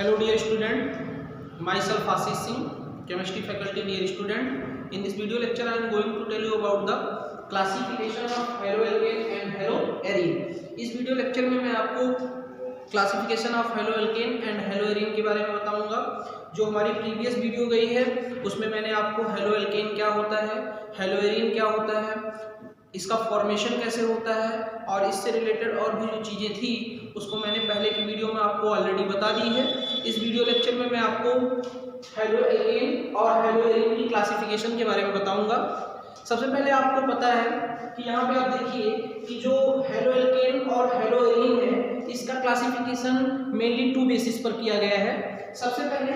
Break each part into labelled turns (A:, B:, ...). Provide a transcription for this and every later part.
A: Hello dear student, myself Ashish Singh, chemistry faculty dear student. In this video lecture I am going to tell you about the classification of haloalkane and haloarine. इस video lecture में मैं आपको classification of haloalkane and haloarene के बारे में बताऊंगा। जो हमारी प्रीवियस वीडियो गई है उसमें मैंने आपको हेलोएल्केन क्या होता है, हेलोएरीन क्या होता है, इसका फॉर्मेशन कैसे होता है और इससे रिलेटेड और भी जो चीज़ें थी उसको मैंने पहले की वीडियो में आपको ऑलरेडी बता दी है। इस वीडियो लेक्चर में मैं आपको हेलोएल्केन और हेलोएरीन की क्लासिफिकेशन के बारे में बताऊंगा। सबसे पहले आपको पता है कि यहाँ पे आप देखिए कि जो हेलोएल्केन और हेलोएरीन है इसका क्लासिफिकेशन मेनली टू बेसिस पर किया गया है। सबसे पहले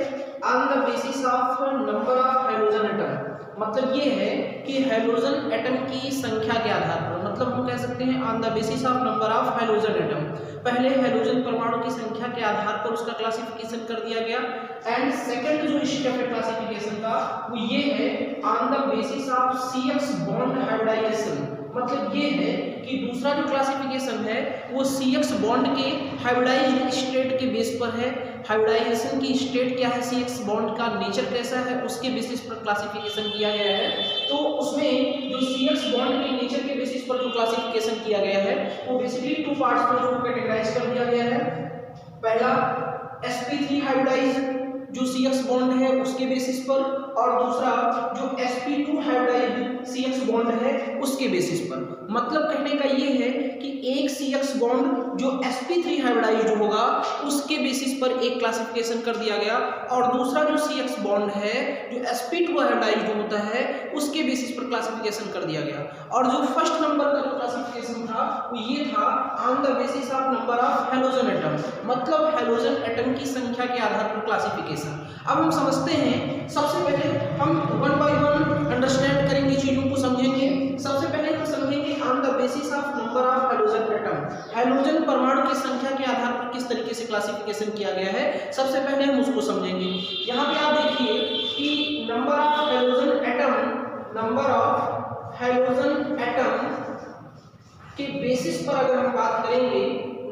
A: on the basis of number of hydrogen atom, मतलब ये है कि हाइड्रोजन एटम की संख्या के आधार पर, मतलब हम कह सकते हैं on the basis of number of hydrogen atom. पहले हाइड्रोजन परमाणु की संख्या के आधार पर उसका क्लासिफिकेशन कर दिया गया। एंड सेकंड जो स्टेप है क्लासिफिकेशन का वो ये है on the basis of CX bond hybridization, मतलब ये है कि दूसरा जो क्लासिफिकेशन है वो CX बॉन्ड के हाइब्रिडाइज्ड स्टेट के बेस पर है। हाइब्रिडाइजेशन की स्टेट क्या है, CX बॉन्ड का नेचर कैसा है, उसके बेसिस पर क्लासिफिकेशन किया गया है। तो उसमें जो CX बॉन्ड के नेचर के बेसिस पर जो क्लासिफिकेशन किया गया है वो बेसिकली टू पार्ट्स में जो कैटेगराइज कर दिया गया है। पहला sp3 हाइब्रिडाइज्ड जो CX बॉन्ड है उसके बेसिस पर, और दूसरा जो sp2 हाइब्रिडाइज्ड CX बॉन्ड है उसके बेसिस पर। मतलब कहने का ये है कि एक CX बॉन्ड जो sp3 हाइब्रिडाइज्ड होगा उसके बेसिस पर एक क्लासिफिकेशन कर दिया गया, और दूसरा जो CX बॉन्ड है जो sp2 हाइब्रिडाइज्ड होता है उसके बेसिस पर क्लासिफिकेशन कर दिया गया। और जो फर्स्ट नंबर का जो क्लासिफिकेशन था वो ये था on the basis of number of halogen atom, मतलब हेलोजन एटम की संख्या के आधार पर क्लासिफिकेशन। अब हम समझते हैं, सबसे पहले हम वन बाय वन अंडरस्टैंड करेंगे, चीजों को समझेंगे। सबसे पहले हम समझेंगे on the basis of number of hydrogen atom, hydrogen परमाणु की संख्या के आधार पर किस तरीके से क्लासिफिकेशन किया गया है, सबसे पहले हम उसको समझेंगे। यहाँ पे आप देखिए कि number of hydrogen atom, number of hydrogen atom के बेसिस पर अगर हम बात करेंगे,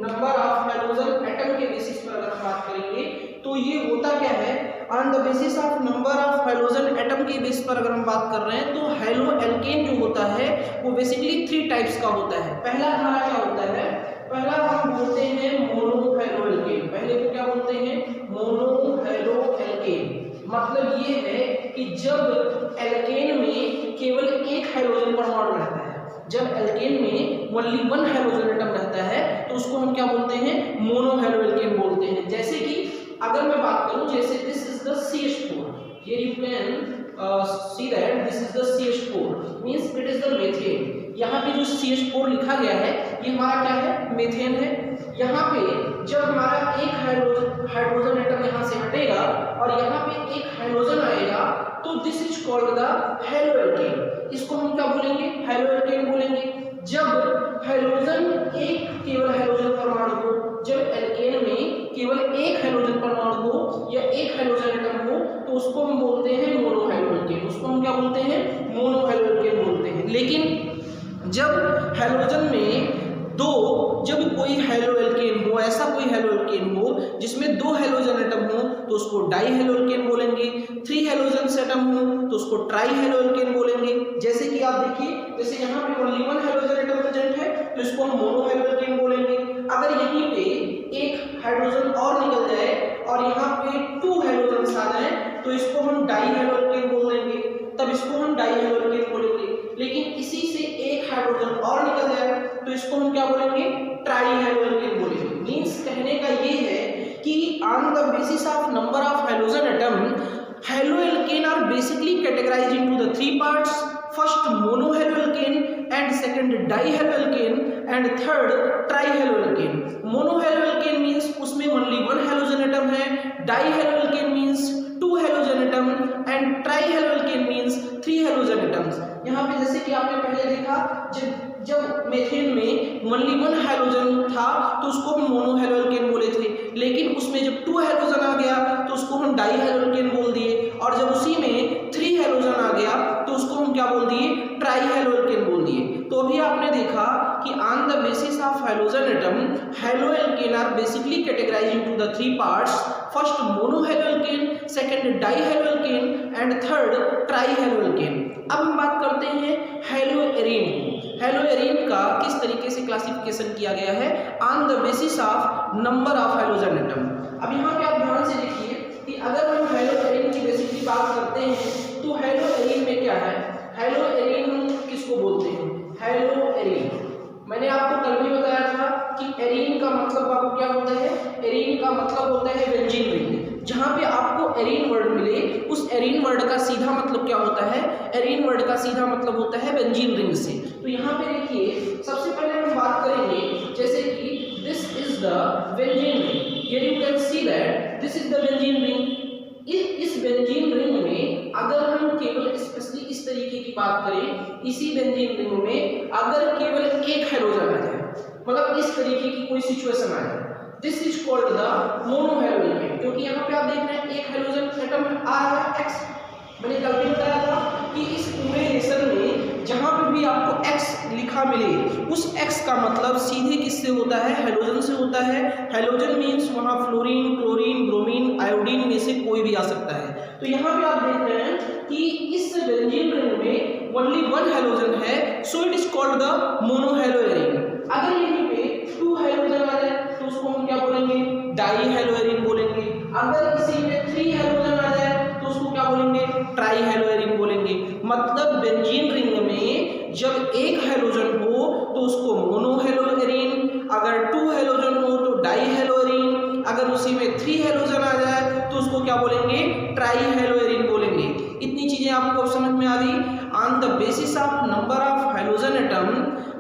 A: नंबर ऑफ हाइड्रोजन एटम के बेसिस पर अगर हम बात करेंगे तो ये होता क्या है, on the basis of number of hydrogen atom के बेस पर अगर हम बात कर रहे हैं तो हेलोएल्केन जो होता है वो बेसिकली 3 टाइप्स का होता है। पहला हमारा क्या होता है, पहला हम बोलते हैं मोनो हेलोएल्केन। पहले को क्या बोलते हैं, मोनो हेलोएल्केन। मतलब ये है कि जब एल्केन में केवल एक हाइड्रोजन परमाणु रहता है, जब एल्केन में ओनली वन हाइड्रोजन एटम रहता है तो उसको हम क्या बोलते हैं, मोनो हेलोएल्केन बोलते हैं। जैसे कि अगर मैं बात करूं, जैसे this is the CH4, here you can see that this is the CH4 means it is the methane। यहाँ पे जो CH4 लिखा गया है ये हमारा क्या है, मेथेन है। यहाँ पे जब हमारा एक हाइड्रोजन एटम यहाँ से हटेगा और यहाँ पे एक हाइड्रोजन आएगा तो this is called the haloalkane. इसको हम क्या बोलेंगे, हेलोएल्केन बोलेंगे। जब हाइड्रोजन एक केवल हाइड्रोजन परमाणु हो, जब एल्केन में केवल एक हाइड्रोजन परमाणु हो या एक हाइड्रोजन एटम हो तो उसको हम बोलते हैं मोनो हेलोएल्केन। उसको हम क्या बोलते हैं, मोनो हेलोएल्केन बोलते हैं। लेकिन जब हाइड्रोजन में जब कोई हेलोएल्केन हो, ऐसा कोई हेलोएल्केन हो जिसमें 2 हेलोजन एटम हो तो उसको डाई हेलोएल्केन बोलेंगे। 3 हेलोजन एटम हो तो उसको ट्राई हेलोएल्केन बोलेंगे। जैसे कि आप देखिए, जैसे यहाँ पे only one hydrogen atom present है तो इसको हम मोनो हेलोएल्केन बोलेंगे। अगर यहीं पे एक हाइड्रोजन और निकल जाए और यहाँ पे 2 हाइड्रोजन आ जाए तो इसको हम डाई हेलोएल्केन बोल देंगे, तब इसको हम डाई हेलोएल्केन बोलेंगे। लेकिन इसी से एक हाइड्रोजन और निकल जाए तो इसको हम क्या बोलेंगे, ट्राई हेलोएल्केन बोलेंगे। मींस कहने का ये है कि on the basis of number of hydrogen atom haloalkane are basically categorised into the 3 parts. First mono haloalkane and second di haloalkane and third tri haloalkane. Mono haloalkane means उसमें only one hydrogen atom है, di haloalkane means 2 hydrogen atom and tri haloalkane means 3 hydrogen atoms. यहाँ पे जैसे कि आपने पहले देखा, जब मेथेन में ओनली वन हाइड्रोजन था तो उसको हम मोनो हेलोएल्केन बोले थे, लेकिन उसमें जब 2 हाइड्रोजन आ गया तो उसको हम डाई हेलोएल्केन बोल दिए, और जब उसी में 3 हाइड्रोजन आ गया तो उसको हम क्या बोल दिए, ट्राई हेलोएल्केन बोल दिए। तो अभी आपने देखा कि on the basis of of halogen atom, haloalkane are basically categorized into the three parts. First monohaloalkane, second dihaloalkane and third trihaloalkane. अब हम बात करते हैं हेलोएरीन को। हेलोएरीन का किस तरीके से क्लासिफिकेशन किया गया है, on the basis of number of halogen atom. अब यहाँ पे आप ध्यान से देखिए कि अगर हम हेलोएरीन की बेसिकली बात करते हैं तो हेलोएरीन में क्या है, हेलोएरीन हम किसको बोलते हैं, हेलोएरीन। मैंने आपको कल भी बताया था कि एरीन का मतलब आपको क्या होता है, एरीन का मतलब होता है बेंजीन रिंग। जहाँ पे आपको एरीन वर्ड मिले उस एरीन वर्ड का सीधा मतलब क्या होता है, एरीन वर्ड का सीधा मतलब होता है बेंजीन रिंग से। तो यहाँ पे देखिए सबसे पहले हम बात करेंगे जैसे कि this is the benzene ring, here you can see that this is the benzene ring. इस बेंजीन रिंग में अगर हम केवल स्पेशली इस तरीके की बात करें, इसी बेंजीन रिंग में अगर केवल एक हेलोजन आ जाए, मतलब इस तरीके की कोई सिचुएशन आ जाए, दिस इज कॉल्ड द मोनोहेलोएल्केन। क्योंकि यहाँ पे आप देख रहे हैं एक हेलोजन एटम आ रहा है एक्स। मैंने कल भी बताया था कि इस पूरे लेसन में जहाँ पे भी आपको एक्स लिखा मिले उस एक्स का मतलब सीधे किससे होता है, हेलोजन से होता है। हेलोजन मीन्स वहाँ फ्लोरीन, क्लोरीन, ब्रोमीन, आयोडीन में से कोई भी आ सकता है। तो यहाँ पे आप देख रहे हैं कि इस बेंजीन रिंग में ओनली वन हेलोजन है, so it is called the monohaloarene. अगर यहीं पे टू हेलोजन आ जाए तो उसको हम क्या बोलेंगे, डाईहेलोएरीन बोलेंगे। अगर इसी में थ्री हेलोजन आ जाए तो उसको क्या बोलेंगे, ट्राईहेलोएरीन बोलेंगे। मतलब बेंजीन रिंग में जब एक हेलोजन हो तो उसको मोनोहेलोएरीन, अगर टू हेलोजन हो तो डाईहेलोएरीन, अगर उसी में थ्री हेलोजन आ जाए तो उसको क्या बोलेंगे, ट्राईहेलोएरीन बोलेंगे। इतनी चीजें आपको समझ में आ गई। On the basis of number of halogen atom,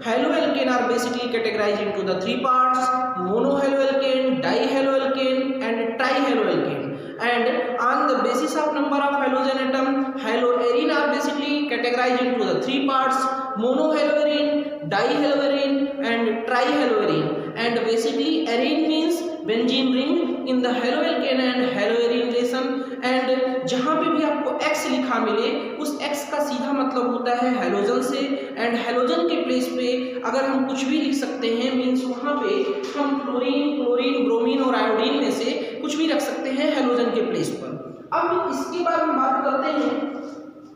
A: haloalkane are basically categorised into the three parts, monohaloalkane, dihaloalkane and trihaloalkane. And on the basis of number of halogen atom, haloarine are basically categorized into the three parts, monohaloarine, dihaloarine and trihaloarine. And basically arene means benzene ring in the haloalkane and haloarine relation. And जहाँ पे भी आपको X लिखा मिले उस X का सीधा मतलब होता है हेलोजन से। एंड हेलोजन के प्लेस पे अगर हम कुछ भी लिख सकते हैं, मीन्स वहाँ पे हम फ्लोरीन, क्लोरीन, ब्रोमीन और आयोडीन में से कुछ भी रख सकते हैं हेलोजन के प्लेस पर। अब इसके बाद हम बात करते हैं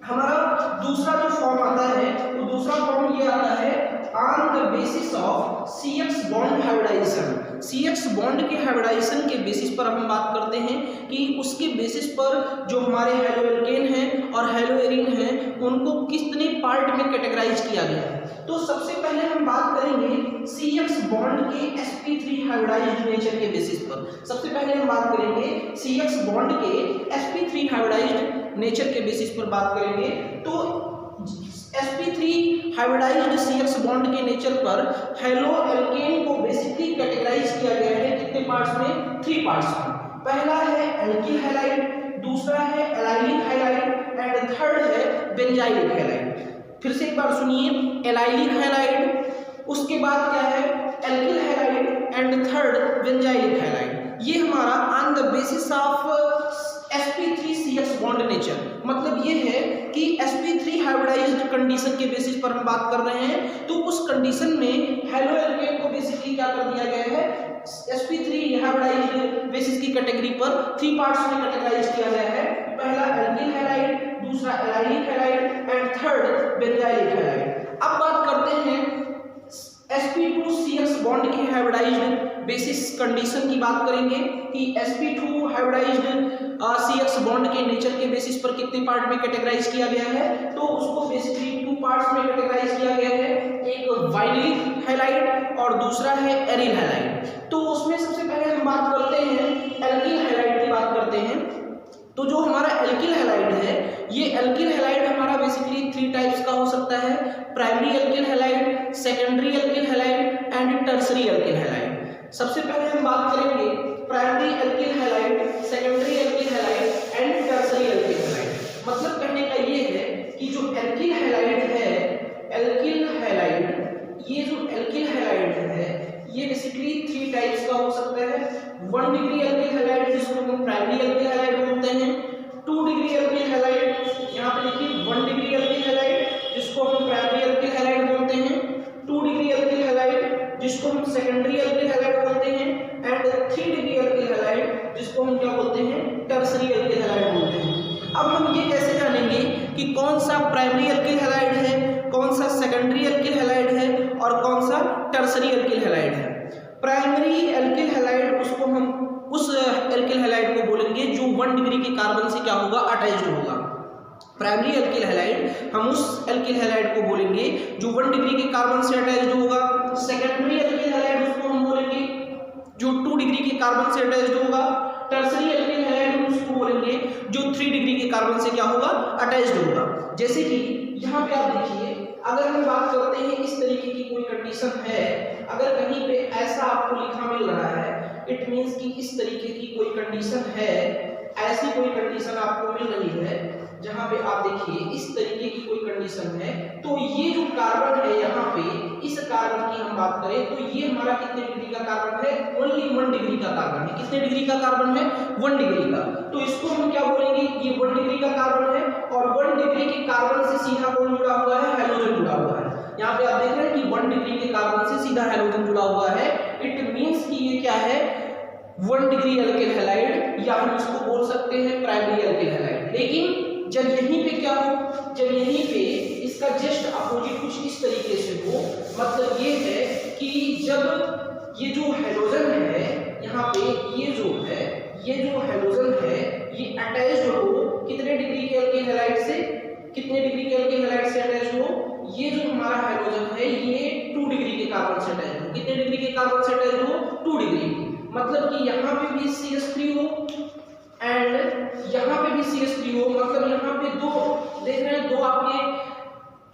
A: हमारा दूसरा जो फॉर्म आता है, तो दूसरा फॉर्म ये आता है on the basis of CX bond hybridization. CX bond के हाइब्रिडाइजेशन के बेसिस पर हम बात करते हैं कि उसके बेसिस पर जो हमारे हेलोएल्केन हैं और हेलोएरीन हैं उनको कितने पार्ट में कैटेगराइज किया गया है। तो सबसे पहले हम बात करेंगे CX बॉन्ड के sp3 हाइब्रिडाइज्ड नेचर के बेसिस पर। सबसे पहले हम बात करेंगे CX बॉन्ड के sp3 हाइब्रिडाइज्ड नेचर के बेसिस पर बात करेंगे। तो sp3 हाइब्रिडाइज्ड CX बॉन्ड के नेचर पर हेलोएल्केन को बेसिकली कैटेगराइज किया गया है कितने पार्ट्स में, थ्री पार्ट्स में। पहला है एल्किल हैलाइड, दूसरा है एलाइलिक हैलाइड एंड थर्ड है बेंजाइलिक हैलाइड। फिर से एक बार सुनिए, एलाइलिक हैलाइड, उसके बाद क्या है alkyl halide and third benzylic halide. ये हमारा on the basis of sp3 CX bond nature, मतलब ये है कि sp3 हाइब्रिडाइज्ड कंडीशन के बेसिस पर हम बात कर रहे हैं। तो उस कंडीशन में हेलोएल्केन को बेसिकली क्या कर दिया गया है, sp3 हाइब्रिडाइज्ड बेसिस की कैटेगरी पर थ्री पार्ट्स में कैटेगराइज किया गया है। पहला एल्किल हैलाइड, दूसरा allylic halide and third benzylic halide. अब बात करते हैं sp2 CX बॉन्ड के हाइब्रिडाइज्ड बेसिस कंडीशन की बात करेंगे कि sp2 हाइब्रिडाइज्ड CX बॉन्ड के नेचर के बेसिस पर कितने पार्ट में कैटेगराइज किया गया है। तो उसको बेसिकली टू पार्ट्स में कैटेगराइज किया गया है, एक वाइनिलिक हैलाइड और दूसरा है एरिल हैलाइड। तो उसमें सबसे पहले हम बात करते हैं एल्किल हैलाइड की बात करते हैं। तो जो हमारा एल्किल हैलाइड है, ये एल्किल हैलाइड हमारा बेसिकली थ्री टाइप्स का हो सकता है, primary alkyl halide, secondary alkyl halide and tertiary alkyl halide. सबसे पहले हम बात करेंगे primary alkyl halide, secondary alkyl halide and tertiary alkyl halide. मतलब कहने का ये है कि जो एल्किल हैलाइड है, एल्किल हैलाइड, ये जो एल्किल हैलाइड है ये बेसिकली थ्री टाइप्स का हो सकता है। 1 डिग्री एल्किल हैलाइड जिसको हम प्राइमरी एल्किल हैलाइड बोलते हैं, 2 डिग्री एल्किल हैलाइड, यहाँ पे देखिए 1 डिग्री एल्किल हैलाइड जिसको हम प्राइमरी एल्किल हैलाइड बोलते हैं, 2 डिग्री एल्किल हैलाइड जिसको हम हम क्या बोलते हैं, टर्सरी एल्किल हैलाइड बोलते हैं। अब हम ये कैसे जानेंगे कि कौन सा प्राइमरी एल्किल हैलाइड है, कौन सा सेकेंडरी एल्किल हैलाइड है और कौन सा टर्सरी एल्किल हैलाइड है। प्राइमरी एल्किल हैलाइड उसको हम उस एल्किल हैलाइड को बोलेंगे जो 1 डिग्री के कार्बन से क्या होगा, अटैच्ड होगा। प्राइमरी एल्किल हैलाइड हम उस एल्किल हैलाइड को बोलेंगे जो 1 डिग्री के कार्बन से अटैच्ड होगा। सेकेंडरी एल्किल हैलाइड उसको हम बोलेंगे जो 2 डिग्री के कार्बन से अटैच्ड होगा। टर्सरी एल्किल हैलाइड उसको बोलेंगे जो 3 डिग्री के कार्बन से क्या होगा, अटैच्ड होगा। जैसे कि यहाँ पे आप देखिए, अगर हम बात करते हैं इस तरीके की कोई कंडीशन है, अगर कहीं पे ऐसा आपको लिखा मिल रहा है, इट मींस कि इस तरीके की कोई कंडीशन है, ऐसी कोई कंडीशन आपको मिल रही है जहां पे आप देखिए इस तरीके की कोई कंडीशन है, तो ये जो कार्बन है यहाँ पे, इस कार्बन की हम बात करें तो ये हमारा कितने डिग्री का कार्बन है, ओनली 1 डिग्री का कार्बन है। कितने डिग्री का कार्बन है, 1 डिग्री का। तो इसको हम क्या बोलेंगे, ये 1 डिग्री का कार्बन है और 1 डिग्री के कार्बन से सीधा कौन जुड़ा हुआ है, हैलोजन जुड़ा हुआ है। यहाँ पे आप देख रहे हैं कि 1 डिग्री के कार्बन से सीधा हैलोजन जुड़ा हुआ है। इट मींस कि ये क्या है, 1 डिग्री एल्किल हैलाइड, या हम इसको बोल सकते हैं प्राइमरी एल्किल हैलाइड। लेकिन जब यहीं पे क्या हो, जब यहीं पे इसका जस्ट अपोजिट कुछ इस तरीके से हो, मतलब ये है कि जब ये जो हैलोजन है यहाँ पे, ये जो हैलोजन है ये अटैच्ड हो कितने डिग्री के एल्किल हैलाइड से, कितने डिग्री के एल्किल हैलाइड से अटैच्ड हो, ये जो हमारा हैलोजन है ये 2 डिग्री के कार्बन से अटैच्ड हो। कितने डिग्री के कार्बन से अटैच्ड हो, 2 डिग्री। मतलब कि यहाँ पे भी CH3 हो एंड यहाँ पे भी CH3 हो, मतलब यहाँ पे दो देख रहे हैं, दो आपके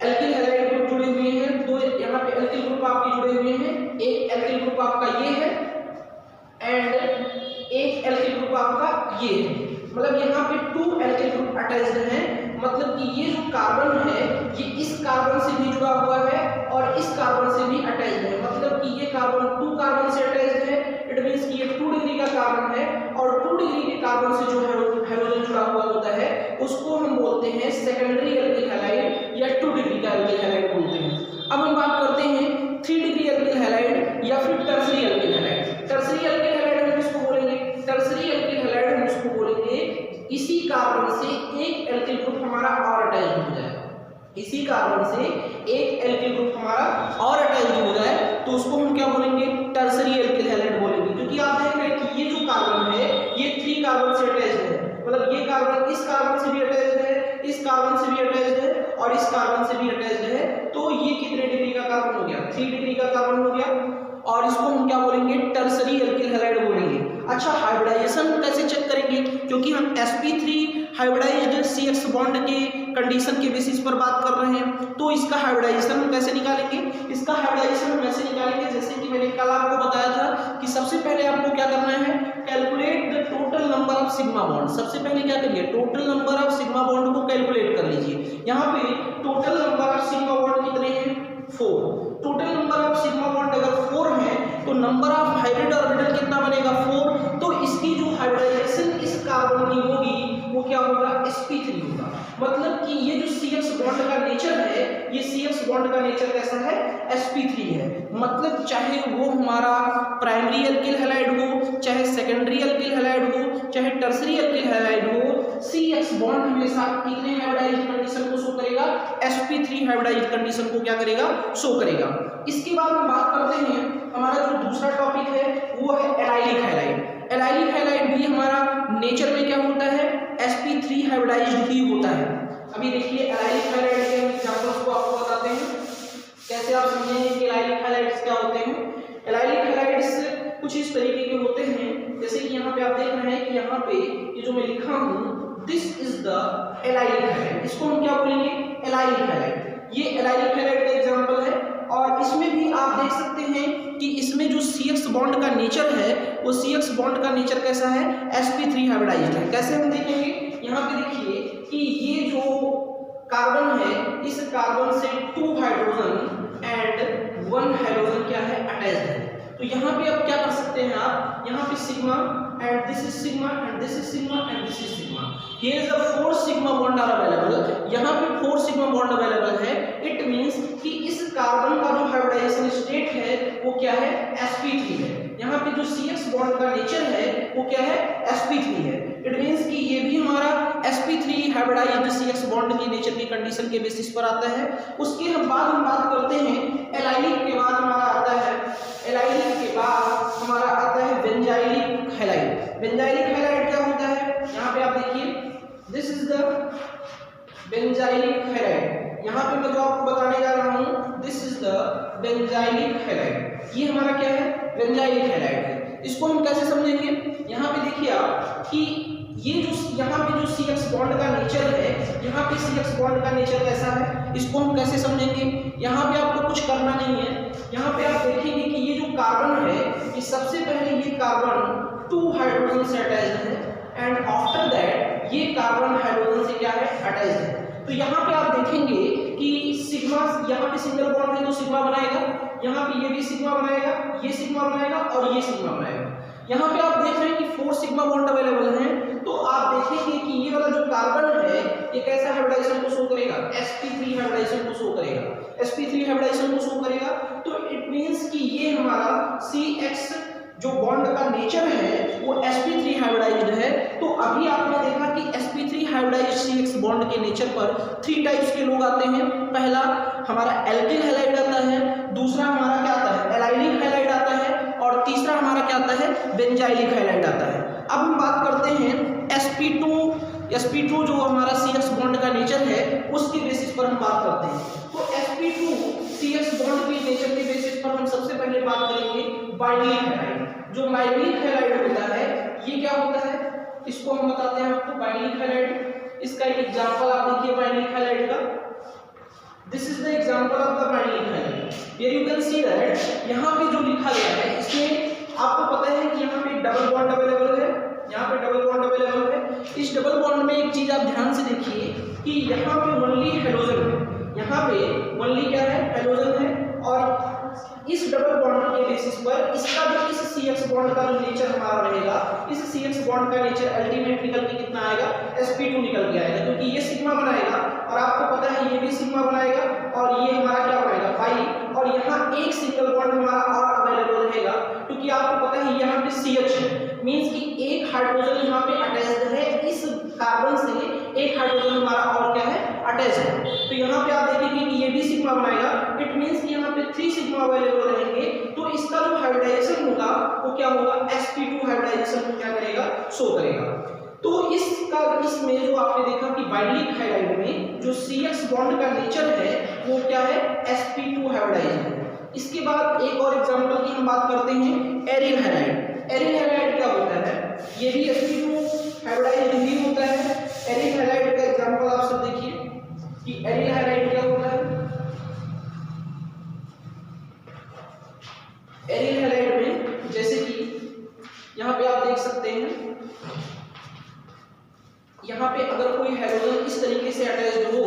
A: एल्किल हैलाइड ग्रुप जुड़े हुए हैं, दो यहाँ पे एल्किल ग्रुप आपके जुड़े हुए हैं। एक एल्किल ग्रुप आपका ये है एंड एक एल्किल ग्रुप आपका ये है, मतलब यहाँ पे 2 एल्किल ग्रुप अटैच्ड हैं। मतलब कि ये जो कार्बन है ये इस कार्बन से भी जुड़ा हुआ है और इस कार्बन से भी अटैच्ड है। मतलब कि ये कार्बन 2 कार्बन से अटैच्ड है, इट मींस कि ये 2 डिग्री का कार्बन है और 2 डिग्री के कार्बन से जो हैलोजन जुड़ा हुआ होता है उसको हम बोलते हैं सेकेंडरी एल्किल हैलाइड या 2 डिग्री का एल्किल हैलाइड बोलते हैं। अब हम बात करते हैं 3 डिग्री एल्किल हैलाइड या फिर tertiary alkyl halide. Tertiary alkyl halide हम इसको बोलेंगे, टर्सरी एल्किल हैलाइड हम इसको बोलेंगे इसी कार्बन से एक एल्किल ग्रुप हमारा और अटैच्ड हो जाए, इसी कार्बन से एक एल्किल ग्रुप हमारा और अटैच्ड हो जाए तो उसको हम क्या बोलेंगे, टर्सरी एल्किल हैलाइड बोलेंगे। क्योंकि आप देख रहे हैं कि ये जो कार्बन है ये 3 कार्बन से अटैच्ड है, मतलब ये कार्बन इस कार्बन से भी अटैच्ड है, इस कार्बन से भी अटैच्ड है और इस कार्बन से भी अटैच्ड है। तो ये कितने डिग्री का कार्बन हो गया, 3 डिग्री का कार्बन हो गया और इसको हम क्या बोलेंगे, टर्सरी एल्किल हैलाइड बोलेंगे। अच्छा, हाइब्रिडाइजेशन कैसे चेक करेंगे, क्योंकि हम sp3 हाइब्रिडाइज्ड CX बॉन्ड के कंडीशन के बेसिस पर बात कर रहे हैं, तो इसका हाइब्रिडाइजेशन हम कैसे निकालेंगे। इसका हाइब्रिडाइजेशन हम ऐसे निकालेंगे जैसे कि मैंने कल आपको बताया था कि सबसे पहले आपको क्या करना है, calculate the total number of sigma bond. सबसे पहले क्या करिए, total number of sigma bond को कैलकुलेट कर लीजिए। यहाँ पे total number of sigma bond कितने हैं, 4। Total number of sigma bond अगर 4 है तो नंबर ऑफ हाइब्रिड ऑर्बिटल कितना बनेगा, 4। तो इसकी जो हाइब्रिडाइजेशन इस कार्बन की होगी वो क्या होगा, sp3 होगा। मतलब कि ये जो CX बॉन्ड का नेचर है, ये CX बॉन्ड का नेचर कैसा है, sp3 है। मतलब चाहे वो हमारा प्राइमरी एल्किल हैलाइड हो, चाहे सेकेंडरी एल्किल हैलाइड हो, चाहे टर्सरी एल्किल हैलाइड हो, CX बॉन्ड हमेशा कितने हाइब्रिडाइज्ड कंडीशन को शो करेगा, sp3 हाइब्रिडाइज्ड कंडीशन को क्या करेगा, शो करेगा। इसके बाद हम बात करते हैं, हमारा जो दूसरा टॉपिक है वो है एलाइलिक हैलाइड। एलाइलिक हैलाइड भी हमारा नेचर में क्या होता है, sp3 हाइब्रिडाइज्ड ही होता है। अभी देखिए एलाइलिक हैलाइड के एग्जांपल्स को आपको बताते हैं, कैसे आप समझेंगे कि एलाइलिक हैलाइड्स क्या होते हैं। एलाइलिक हैलाइड्स कुछ इस तरीके के होते हैं, जैसे कि यहाँ पे आप देख रहे हैं कि यहाँ पे ये जो मैं लिखा हूँ, this is the allylic halide. इसको हम क्या बोलेंगे, एलाइलिक हैलाइड। ये एलाइलिक हैलाइड का एग्जांपल है और इसमें भी आप देख सकते हैं कि इसमें जो CX बॉन्ड का नेचर है वो CX बॉन्ड का नेचर कैसा है, sp3 हाइब्रिडाइज्ड है। कैसे हम देखेंगे, यहाँ पे देखिए कि ये जो कार्बन है, इस कार्बन से 2 हाइड्रोजन एंड 1 हाइड्रोजन क्या है, अटैच्ड है। तो यहाँ पे अब क्या कर सकते हैं आप, यहाँ पे sigma and this is sigma and this is sigma and this is sigma, here is the 4 sigma bond are available. यहाँ पे 4 सिग्मा बॉन्ड अवेलेबल है। इट मींस कि इस कार्बन का जो हाइब्रिडाइजेशन स्टेट है वो क्या है, sp3 है। यहाँ पे जो CX बॉन्ड का नेचर है वो क्या है, sp3 sp3 है। इट मींस कि ये भी हमारा sp3 हाइब्रिडाइज्ड CX बॉन्ड की नेचर की कंडीशन के बेसिस पर आता है। उसके हम बात करते हैं एलाइलिक के बाद हमारा आता है, एलाइलिक के बाद हमारा आता है बेंजाइलिक हैलाइड। बेंजाइलिक हैलाइड क्या होता है, यहाँ पे आप देखिए, this is the benzylic halide. यहाँ पे मैं जो आपको बताने जा रहा हूँ, this is the benzylic halide. ये हमारा क्या है, बेंजाइलिक हैलाइड है। इसको हम कैसे समझेंगे, यहाँ पे देखिए आप कि ये जो यहाँ पे जो CX बॉन्ड का नेचर है, यहाँ पे CX बॉन्ड का नेचर कैसा है, इसको हम कैसे समझेंगे। यहाँ पे आपको कुछ करना नहीं है, यहाँ पे आप देखेंगे कि ये जो कार्बन है, ये सबसे पहले ये कार्बन 2 हाइड्रोजन से अटैच्ड है एंड आफ्टर दैट ये कार्बन हाइड्रोजन से क्या है, अटैच्ड है। तो यहाँ पे आप देखेंगे कि सिग्मा, यहाँ पे सिंगल बॉन्ड है तो सिग्मा बनाएगा, यहाँ पे ये भी सिग्मा बनाएगा, ये सिग्मा बनाएगा और ये सिग्मा बनाएगा। यहाँ पे आप देख रहे हैं कि 4 सिग्मा बॉन्ड अवेलेबल हैं, तो आप देखेंगे कि ये वाला जो कार्बन है ये कैसा हाइब्रिडाइजेशन को शो करेगा, sp3 हाइब्रिडाइजेशन को शो करेगा, sp3 हाइब्रिडाइजेशन को शो करेगा। तो इट मींस कि ये हमारा CX जो बॉन्ड का नेचर है वो sp3 हाइब्रिडाइज्ड है। तो अभी आपने देखा कि sp3 हाइब्रिडाइज्ड CX बॉन्ड के नेचर पर 3 टाइप्स के लोग आते हैं। पहला हमारा एल्किल हैलाइड आता है, दूसरा हमारा क्या आता है, एलाइलिक हैलाइड आता है, और तीसरा हमारा क्या आता है, बेंजाइलिक हैलाइड आता है। अब हम बात करते हैं sp2 जो हमारा CX बॉन्ड का नेचर है उसके बेसिस पर हम बात करते हैं। तो sp2 CX बॉन्ड के नेचर के बेसिस पर हम सबसे पहले बात करेंगे बाइंडिंग हैलाइड। जो बाइंडिंग हैलाइड होता है ये क्या होता है, इसको हम बताते हैं आपको बाइंडिंग हैलाइड। इसका एक एग्जांपल आप देखिए बाइंडिंग हैलाइड का, this is the example of the binding halide. Here you can see that यहाँ पे जो लिखा गया है इसमें आपको पता है कि यहाँ पे डबल बॉन्ड अवेलेबल है, यहाँ पे डबल बॉन्ड अवेलेबल है। इस डबल बॉन्ड में एक चीज आप ध्यान से देखिए कि यहाँ पे ओनली हैलोजन है, यहाँ पे ओनली क्या है, हैलोजन है। और इस डबल बॉन्ड के बेसिस पर इसका जो इस CX बॉन्ड का जो नेचर हमारा रहेगा, इस CX बॉन्ड का नेचर अल्टीमेट निकल के कितना आएगा, sp2 निकल के आएगा, क्योंकि ये सिग्मा बनाएगा और आपको पता है ये भी सिग्मा बनाएगा और ये हमारा क्या बनाएगा, पाई। और यहाँ एक सिंगल बॉन्ड हमारा और अवेलेबल रहेगा, क्योंकि आपको पता है यहाँ पे CH है, मींस कि एक हाइड्रोजन यहाँ पे अटैच्ड है, इस कार्बन से एक हाइड्रोजन हमारा और क्या है, अटैच है। तो यहाँ पे आप देखेंगे कि ये भी सिग्मा बनाएगा, इट मींस कि यहाँ पे 3 सिग्मा अवेलेबल रहेंगे। तो इसका जो हाइब्रिडाइजेशन होगा वो क्या होगा, sp2 हाइब्रिडाइजेशन को क्या करेगा, शो करेगा। तो इसमें जो आपने देखा कि बाइंडिंग हैलाइड में जो CX बॉन्ड का नेचर है वो क्या है, sp2 हाइब्रिडाइज्ड है। इसके बाद एक और एग्जांपल की हम बात करते हैं, एरिल हैलाइड। एरिल हैलाइड क्या होता है, ये भी sp2 हाइब्रिडाइज्ड ही होता है। एरिल हैलाइड का एग्जांपल आप सब देखिए कि एरिल हैलाइड क्या होता है। एरिल हैलाइड में जैसे कि यहाँ पे आप देख सकते हैं, यहाँ पे अगर कोई हैलोजन इस तरीके से अटैच्ड हो,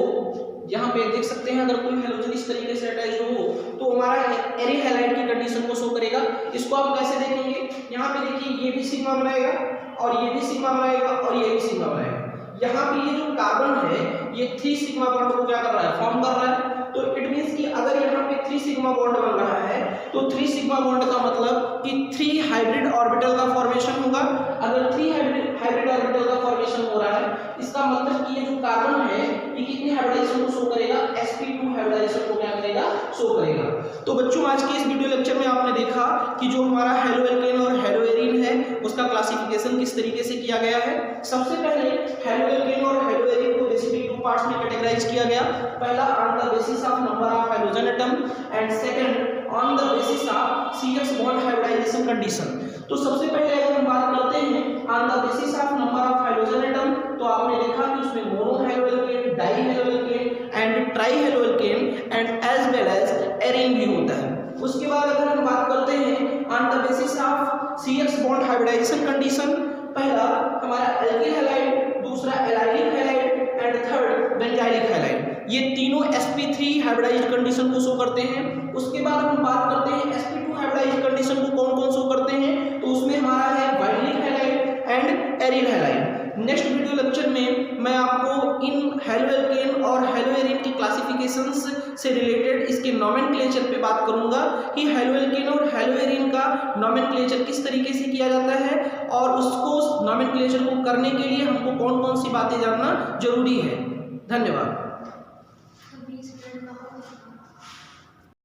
A: यहाँ पे देख सकते हैं अगर कोई हैलोजन इस तरीके से अटैच्ड हो तो हमारा एरिल हैलाइड की कंडीशन को शो करेगा। इसको आप कैसे देखेंगे, यहाँ पे देखिए ये भी सिग्मा बनाएगा और ये भी सिग्मा बनाएगा और ये भी सिग्मा बनाएगा। यहाँ पे ये जो कार्बन है ये 3 सिग्मा बॉन्ड को क्या कर रहा है, फॉर्म कर रहा है। तो इट मींस कि अगर यहाँ पे 3 सिग्मा बॉन्ड बन रहा है तो 3 सिग्मा बॉन्ड का मतलब कि 3 हाइब्रिड ऑर्बिटल का फॉर्मेशन होगा। अगर 3 हाइब्रिड ऑर्बिटल का फॉर्मेशन हो रहा है इसका मतलब कि ये जो कार्बन है ये कितने हाइब्रिडाइजेशन को शो करेगा, sp2 हाइब्रिडाइजेशन को क्या करेगा, शो करेगा। तो बच्चों आज के इस वीडियो लेक्चर में आपने देखा कि जो हमारा हेलोएल्केन और हेलोएरिन है उसका क्लासिफिकेशन किस तरीके से किया गया है। सबसे पहले हेलोएल्केन और हेलोएरिन को बेसिकली 2 पार्ट्स में कैटेगराइज किया गया। पहला on the basis of number of hydrogen atom and second on the basis of CX bond hybridization condition. तो सबसे पहले अगर हम बात करते हैं on the basis of number of hydrogen atom, तो आपने देखा कि उसमें mono haloalkane, di haloalkane and tri haloalkane and as well as arene भी होता है। उसके बाद अगर हम बात करते हैं on the basis of CX bond hybridization condition, पहला हमारा एल्किल हैलाइड, दूसरा allylic halide and third benzylic halide. ये तीनों sp3 हाइब्रिडाइज्ड कंडीशन को शो करते हैं। उसके बाद हम बात करते हैं sp2 हाइब्रिडाइज्ड कंडीशन को कौन कौन शो करते हैं, तो उसमें हमारा है binding halide and aryl halide. Next video lecture में मैं आपको इन हेलो एल्केन और हेलो एरीन की क्लासिफिकेशंस से रिलेटेड इसके नोमेनक्लेचर पे बात करूंगा कि हेलो एल्केन और हेलो एरीन का नोमेनक्लेचर किस तरीके से किया जाता है और उसको नोमेनक्लेचर को करने के लिए हमको कौन कौन सी बातें जानना जरूरी है। धन्यवाद।